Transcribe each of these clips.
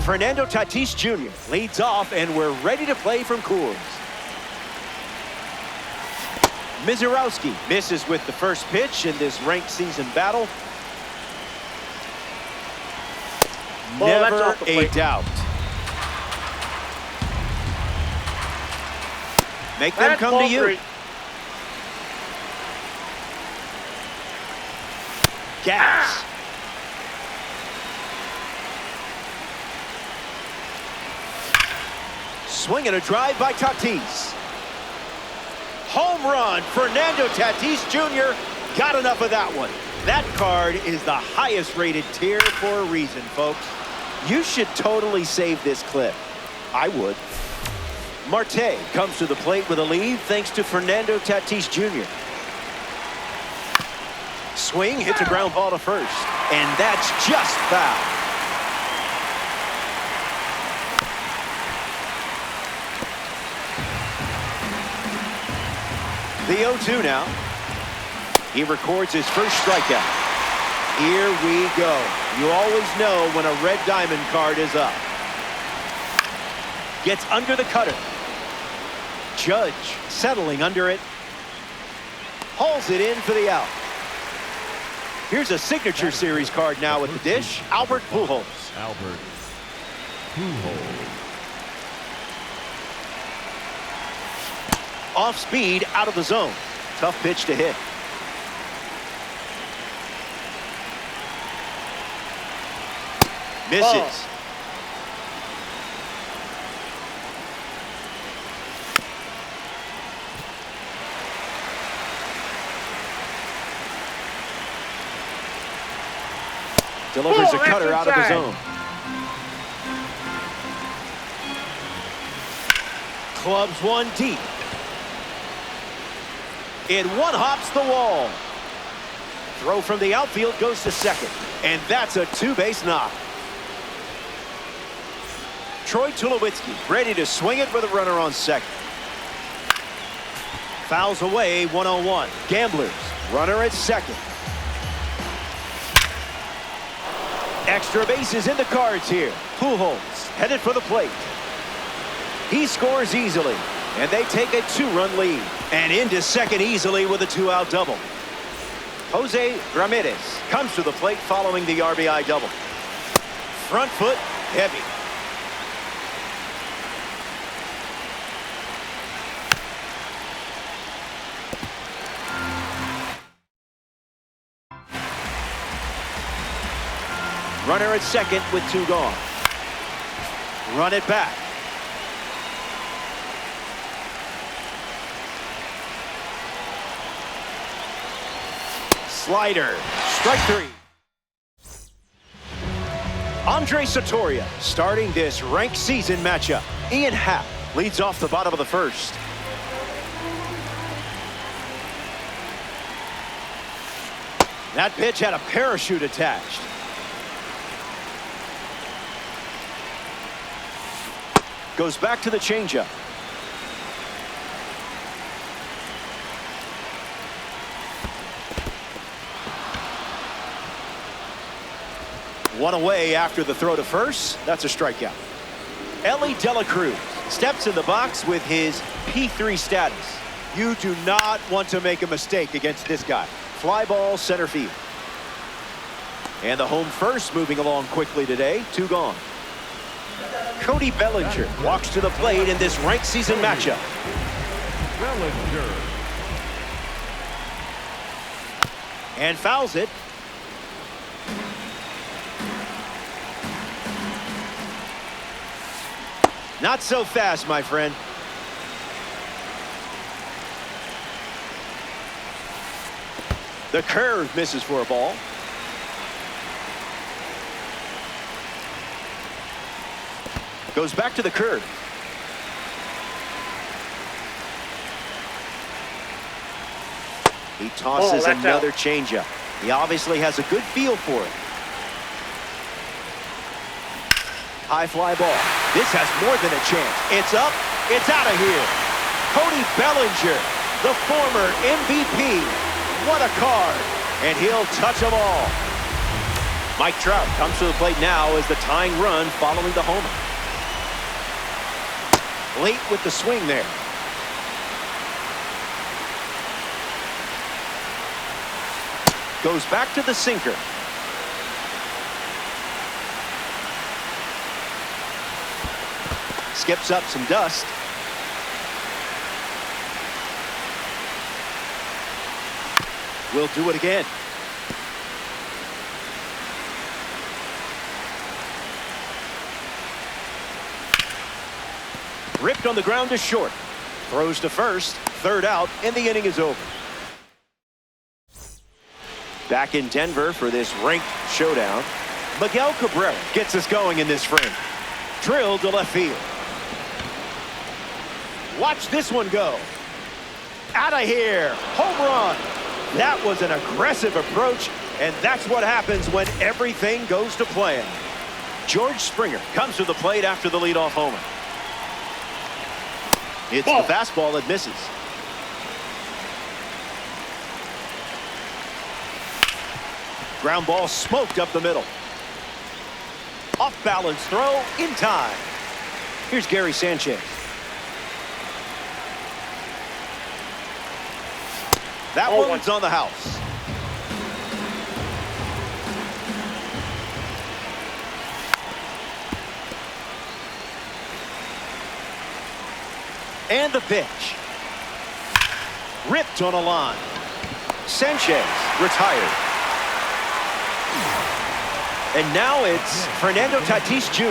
Fernando Tatis Jr. leads off, and we're ready to play from Coors. Mizorowski misses with the first pitch in this ranked season battle. Never a doubt. Make them come to you. Gas. Swing and a drive by Tatis. Home run, Fernando Tatis Jr. got enough of that one. That card is the highest rated tier for a reason, folks. You should totally save this clip. I would. Marte comes to the plate with a lead thanks to Fernando Tatis Jr. Swing, hits a ground ball to first, and that's just foul. The 0-2 now. He records his first strikeout. Here we go. You always know when a red diamond card is up. Gets under the cutter. Judge settling under it. Hauls it in for the out. Here's a signature series card now with the dish. Albert Pujols. Albert Pujols. Off speed, out of the zone. Tough pitch to hit. Misses. Delivers a cutter out of the zone. Clubs one deep. It one-hops the wall. Throw from the outfield goes to second. And that's a two-base knock. Troy Tulowitzki ready to swing it with a runner on second. Fouls away, 1-on-1. Gamblers, runner at second. Extra bases in the cards here. Pujols headed for the plate. He scores easily, and they take a two-run lead. And into second easily with a two-out double. Jose Ramirez comes to the plate following the RBI double. Front foot heavy. Runner at second with two gone. Run it back. Slider. Strike three. Andre Sotoria starting this ranked season matchup. Ian Happ leads off the bottom of the first. That pitch had a parachute attached. Goes back to the changeup. One away after the throw to first. That's a strikeout. Ellie De La Cruz steps in the box with his P3 status. You do not want to make a mistake against this guy. Fly ball center field. And the home first moving along quickly today. Two gone. Cody Bellinger walks to the plate in this ranked season matchup. Bellinger. And fouls it. Not so fast, my friend. The curve misses for a ball. Goes back to the curve. He tosses another changeup. He obviously has a good feel for it. High fly ball. This has more than a chance. It's up. It's out of here. Cody Bellinger, the former MVP. What a card. And he'll touch them all. Mike Trout comes to the plate now as the tying run following the homer. Late with the swing there. Goes back to the sinker. Skips up some dust. We'll do it again. Ripped on the ground to short. Throws to first. Third out, and the inning is over. Back in Denver for this ranked showdown. Miguel Cabrera gets us going in this frame. Drilled to left field. Watch this one go. Out of here. Home run. That was an aggressive approach, and that's what happens when everything goes to plan. George Springer comes to the plate after the leadoff homer. It's the fastball that misses. Ground ball smoked up the middle. Off balance throw in time. Here's Gary Sanchez. That one's on the house. And the pitch. Ripped on a line. Sanchez retired. And now it's Fernando Tatis Jr.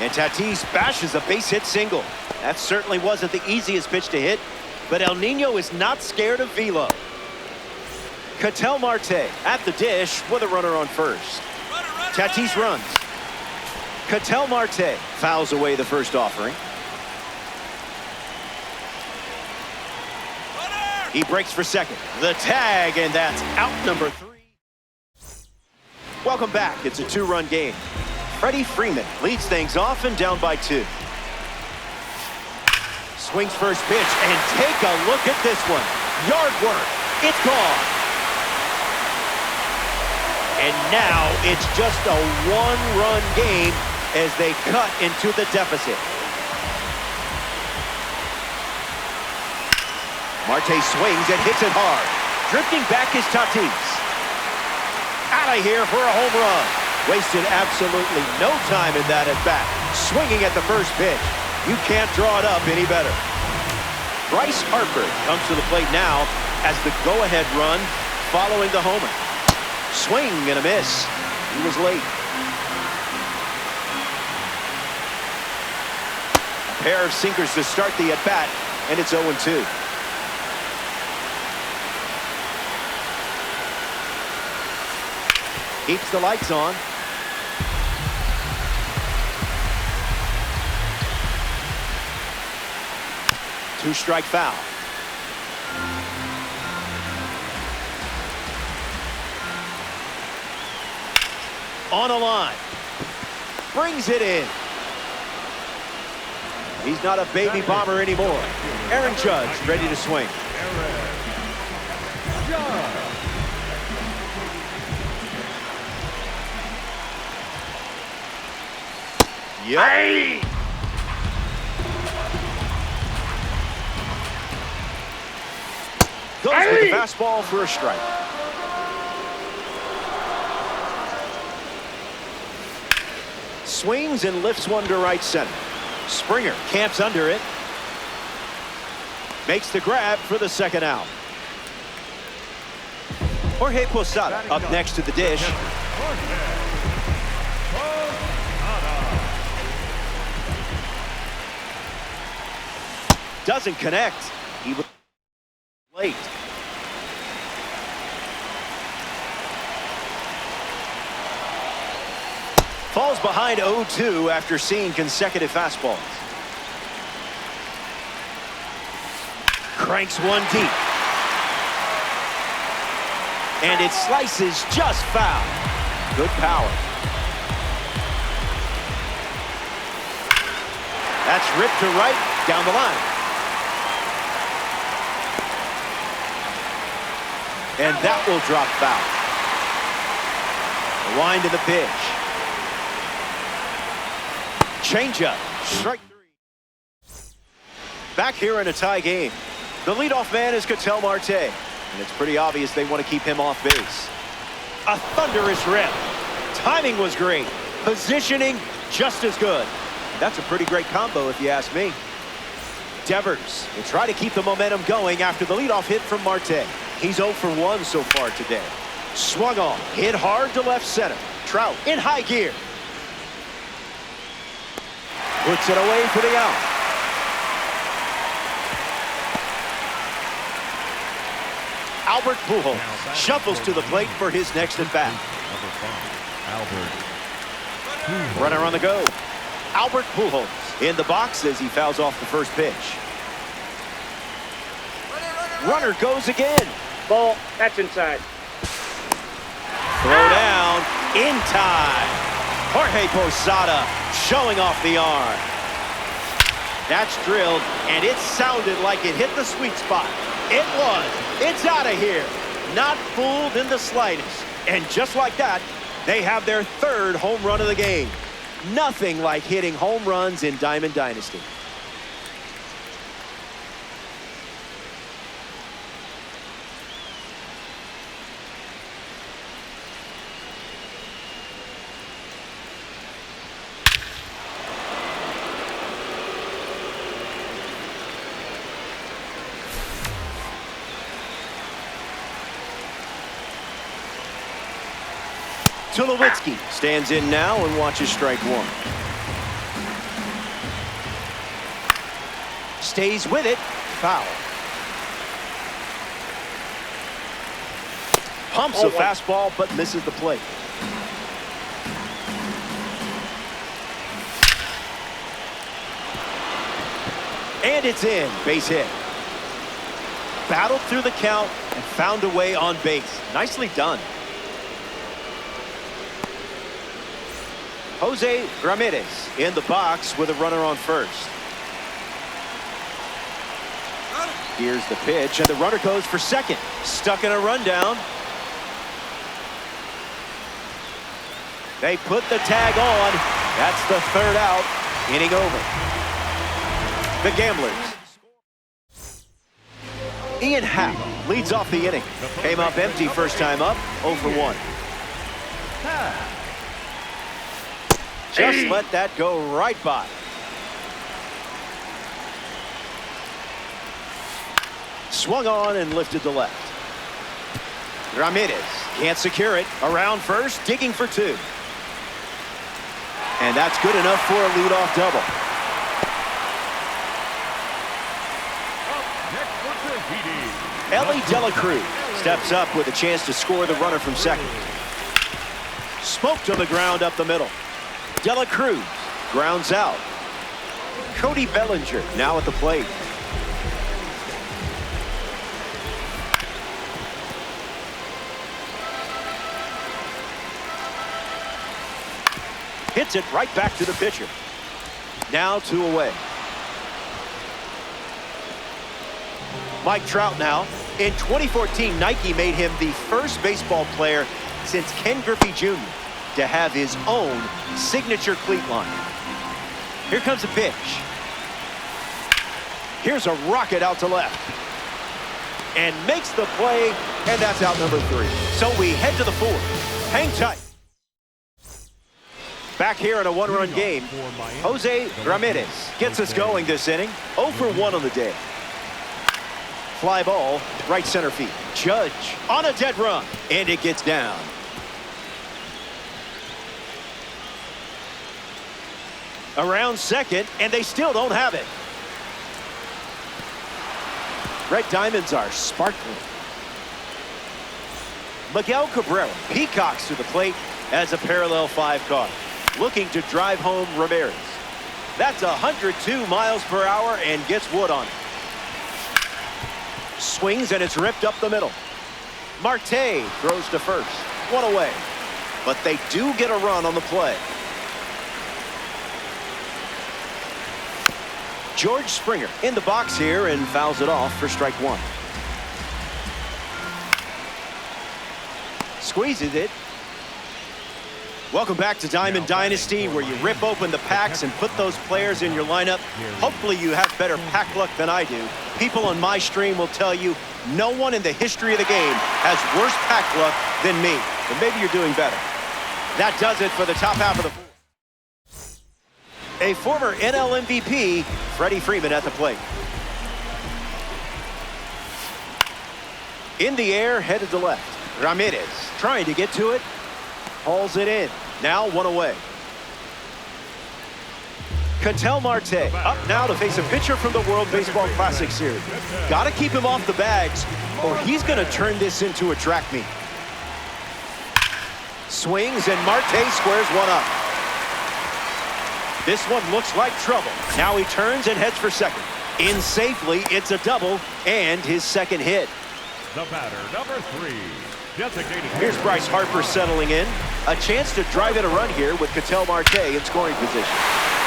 And Tatis bashes a base hit single. That certainly wasn't the easiest pitch to hit, but El Nino is not scared of velo. Ketel Marte at the dish with a runner on first. Tatis runs. Ketel Marte fouls away the first offering. He breaks for second. The tag, and that's out number 3. Welcome back. It's a 2-run game. Freddie Freeman leads things off and down by 2. Swings first pitch, and take a look at this one. Yard work. It's gone. And now it's just a 1-run game as they cut into the deficit. Marte swings and hits it hard. Drifting back is Tatis. Out of here for a home run. Wasted absolutely no time in that at bat. Swinging at the first pitch. You can't draw it up any better. Bryce Harper comes to the plate now as the go-ahead run following the homer. Swing and a miss. He was late. A pair of sinkers to start the at-bat, and it's 0-2. Keeps the lights on. Two-strike foul. On a line. Brings it in. He's not a baby bomber anymore. Aaron Judge ready to swing. Yep. Aye. Goes with the fastball for a strike. Swings and lifts one to right center. Springer camps under it. Makes the grab for the second out. Jorge Posada up next to the dish. Doesn't connect. He was late. Falls behind 0-2 after seeing consecutive fastballs. Cranks one deep. And it slices just foul. Good power. That's ripped to right down the line. And that will drop foul. The wind of the pitch. Changeup. Strike three. Back here in a tie game. The leadoff man is Ketel Marte. And it's pretty obvious they want to keep him off base. A thunderous rip. Timing was great. Positioning just as good. That's a pretty great combo if you ask me. Devers will try to keep the momentum going after the leadoff hit from Marte. He's 0 for 1 so far today. Swung on, hit hard to left center. Trout in high gear. Puts it away for the out. Albert Pujols shuffles to the plate for his next at bat. Runner on the go. Albert Pujols in the box as he fouls off the first pitch. Runner goes again. Ball. That's inside. Throw down in time. Jorge Posada showing off the arm. That's drilled, and it sounded like it hit the sweet spot. It was. It's out of here. Not fooled in the slightest. And just like that, they have their third home run of the game. Nothing like hitting home runs in Diamond Dynasty. Tulowitzki stands in now and watches strike one. Stays with it. Foul. Pumps a fastball but misses the plate. And it's in. Base hit. Battled through the count and found a way on base. Nicely done. Jose Ramirez in the box with a runner on first. Here's the pitch, and the runner goes for second. Stuck in a rundown. They put the tag on. That's the third out. Inning over. The Gamblers. Ian Happ leads off the inning. Came up empty first time up, 0 for 1. Just let that go right by. Swung on and lifted to left. Ramirez can't secure it. Around first, digging for two. And that's good enough for a leadoff double. Ellie De La Cruz steps up with a chance to score the runner from second. Smoked to the ground up the middle. De La Cruz grounds out. Cody Bellinger now at the plate. Hits it right back to the pitcher. Now 2 away. Mike Trout now. In 2014, Nike made him the first baseball player since Ken Griffey Jr. to have his own signature cleat line. Here comes a pitch. Here's a rocket out to left. And makes the play, and that's out number 3. So we head to the 4th. Hang tight. Back here in a one-run game, Jose Ramirez gets us going this inning. 0 for 1 on the day. Fly ball, right center field. Judge on a dead run, and it gets down. Around second, and they still don't have it. Red Diamonds are sparkling. Miguel Cabrera peacocks to the plate as a parallel 5 caught. Looking to drive home Ramirez. That's 102 miles per hour and gets wood on it. Swings and it's ripped up the middle. Marte throws to first. 1 away. But they do get a run on the play. George Springer in the box here and fouls it off for strike 1. squeezes it. Welcome back to Diamond Dynasty, where you rip open the packs and put those players in your lineup. Hopefully you have better pack luck than I do. People on my stream will tell you no one in the history of the game has worse pack luck than me. But maybe you're doing better. That does it for the top half of the fourth. A former NL MVP, Freddie Freeman at the plate. In the air, headed to left. Ramirez trying to get to it. Hauls it in. Now 1 away. Ketel Marte up now to face a pitcher from the World Baseball Classic Series. Got to keep him off the bags, or he's going to turn this into a track meet. Swings, and Marte squares one up. This one looks like trouble. Now he turns and heads for second. In safely, it's a double, and his second hit. The batter, number 3. Designated. Here's Bryce Harper settling in. A chance to drive in a run here with Ketel Marte in scoring position.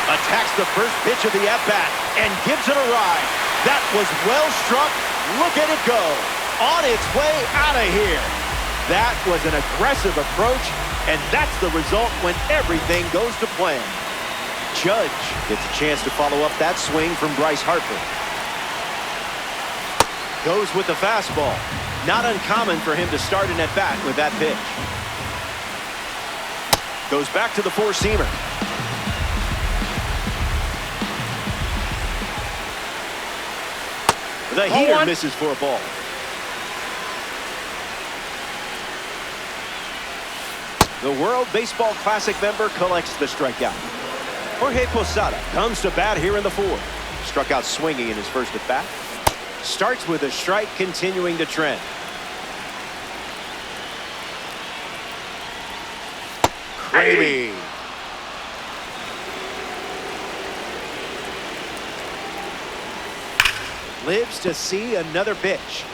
Attacks the first pitch of the at-bat and gives it a ride. That was well struck. Look at it go. On its way out of here. That was an aggressive approach, and that's the result when everything goes to plan. Judge gets a chance to follow up that swing from Bryce Harper. Goes with the fastball. Not uncommon for him to start an at-bat with that pitch. Goes back to the four-seamer. The heater misses for a ball. The World Baseball Classic member collects the strikeout. Jorge Posada comes to bat here in the fourth. Struck out swinging in his first at-bat. Starts with a strike, continuing the trend. Cravey. Lives to see another pitch.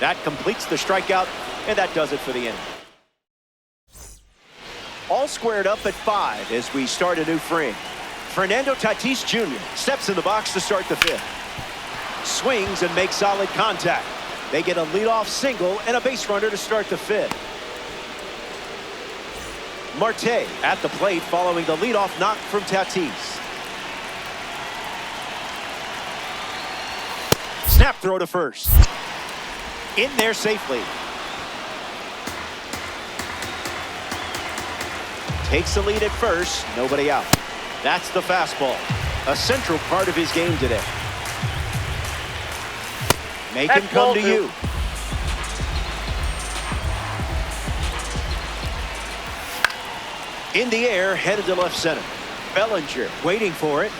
That completes the strikeout, and that does it for the inning. All squared up at 5 as we start a new frame. Fernando Tatis Jr. steps in the box to start the fifth. Swings and makes solid contact. They get a leadoff single and a base runner to start the fifth. Marte at the plate following the leadoff knock from Tatis. Snap throw to first. In there safely. Takes the lead at first, nobody out. That's the fastball, a central part of his game today. Make him come to you. In the air, headed to left center. Bellinger waiting for it.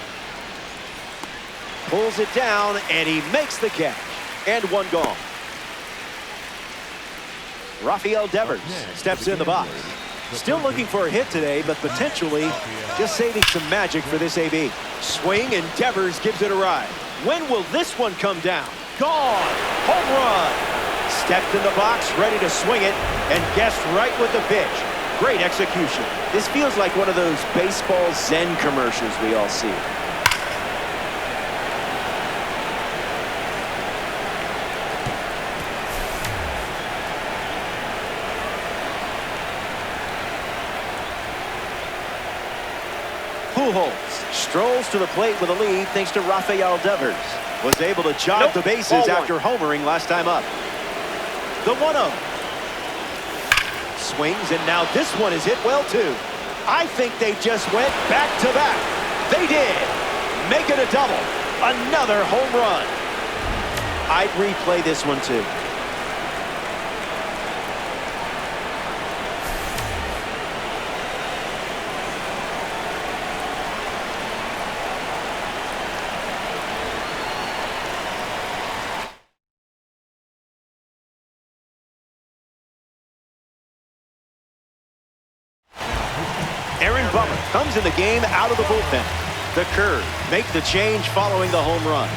Pulls it down, and he makes the catch. And one gone. Rafael Devers steps in the box. Still looking for a hit today, but potentially just saving some magic for this AB. Swing, and Devers gives it a ride. When will this one come down? Gone! Home run! Stepped in the box, ready to swing it, and guessed right with the pitch. Great execution. This feels like one of those baseball Zen commercials we all see. Pujols strolls to the plate with a lead thanks to Rafael Devers. Was able to jog the bases after homering last time up. The 1-0. Swings, and now this one is hit well too. I think they just went back to back. They did. Make it a double. Another home run. I'd replay this one too. Comes in the game out of the bullpen. The curve. Make the change following the home run.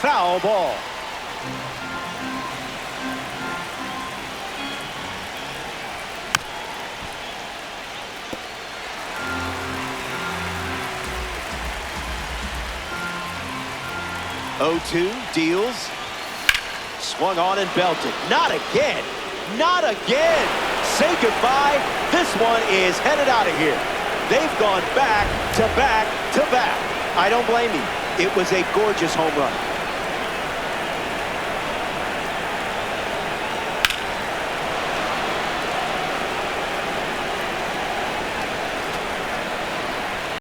Foul ball. 0-2, deals. Swung on and belted. Not again. Not again. Say goodbye. This one is headed out of here. They've gone back to back to back. I don't blame you. It was a gorgeous home run.